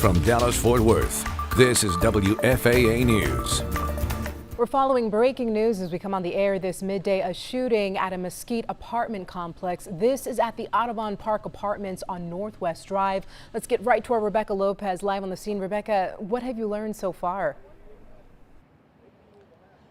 From Dallas-Fort Worth, this is WFAA News. We're following breaking news as we come on the air this midday. A shooting at a Mesquite apartment complex. This is at the Audubon Park Apartments on Northwest Drive. Let's get right to our Rebecca Lopez live on the scene. Rebecca, what have you learned so far?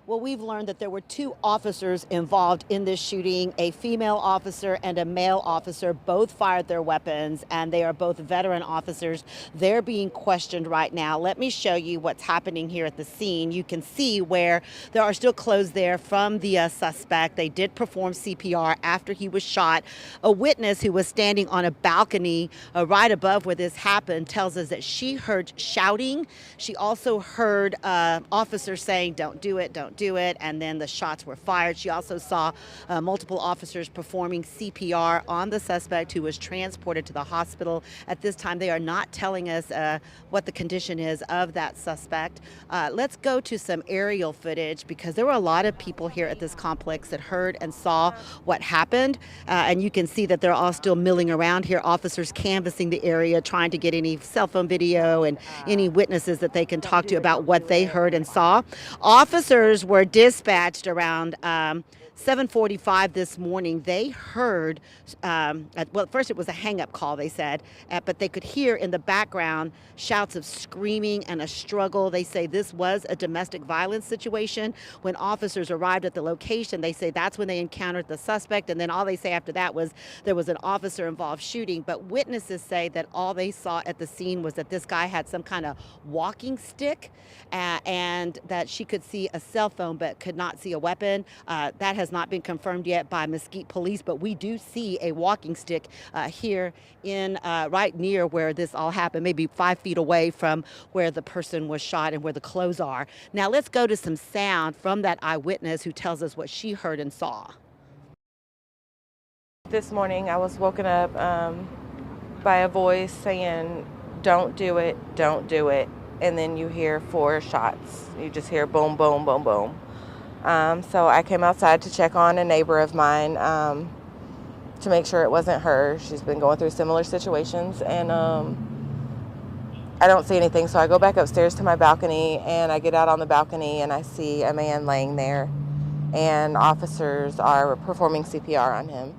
Well, we've learned that there were two officers involved in this shooting, a female officer and a male officer. Both fired their weapons, and they are both veteran officers. They're being questioned right now. Let me show you what's happening here at the scene. You can see where there are still clothes there from the suspect. They did perform CPR after he was shot. A witness who was standing on a balcony right above where this happened tells us that she heard shouting. She also heard officers saying, "Don't do it, don't do it," and then the shots were fired. She also saw multiple officers performing CPR on the suspect, who was transported to the hospital. At this time, they are not telling us what the condition is of that suspect. Let's go to some aerial footage, because there were a lot of people here at this complex that heard and saw what happened, and you can see that they're all still milling around here, officers canvassing the area, trying to get any cell phone video and any witnesses that they can talk to about what they heard and saw. Officers were dispatched around 7:45 this morning. They heard, well, at first it was a hang-up call, they said, but they could hear in the background shouts of screaming and a struggle. They say this was a domestic violence situation. When officers arrived at the location, they say that's when they encountered the suspect, and then all they say after that was there was an officer-involved shooting. But witnesses say that all they saw at the scene was that this guy had some kind of walking stick, and that she could see a cell phone but could not see a weapon. That has not been confirmed yet by Mesquite police, but we do see a walking stick here in right near where this all happened, maybe 5 feet away from where the person was shot and where the clothes are. Now let's go to some sound from that eyewitness who tells us what she heard and saw. This morning I was woken up by a voice saying, "Don't do it, don't do it." And then you hear 4 shots. You just hear boom, boom, boom, boom. So I came outside to check on a neighbor of mine to make sure it wasn't her. She's been going through similar situations, and I don't see anything. So I go back upstairs to my balcony, and I get out on the balcony, and I see a man laying there, and officers are performing CPR on him.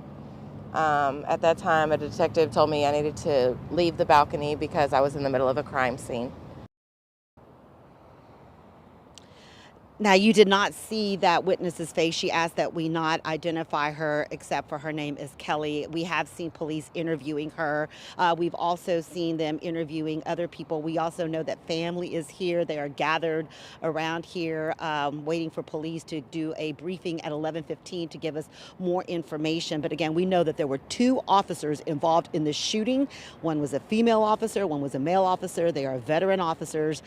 At that time, a detective told me I needed to leave the balcony because I was in the middle of a crime scene. Now, you did not see that witness's face. She asked that we not identify her, except for her name is Kelly. We have seen police interviewing her. We've also seen them interviewing other people. We also know that family is here. They are gathered around here, waiting for police to do a briefing at 11:15 to give us more information. But again, we know that there were 2 officers involved in this shooting. One was a female officer, one was a male officer. They are veteran officers.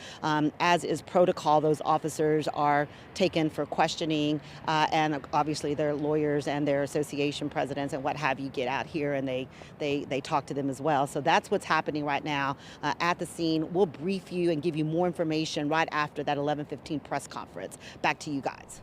As is protocol, those officers are taken for questioning, and obviously their lawyers and their association presidents and what have you get out here, and they talk to them as well. So that's what's happening right now at the scene. We'll brief you and give you more information right after that 11:15 press conference. Back to you guys.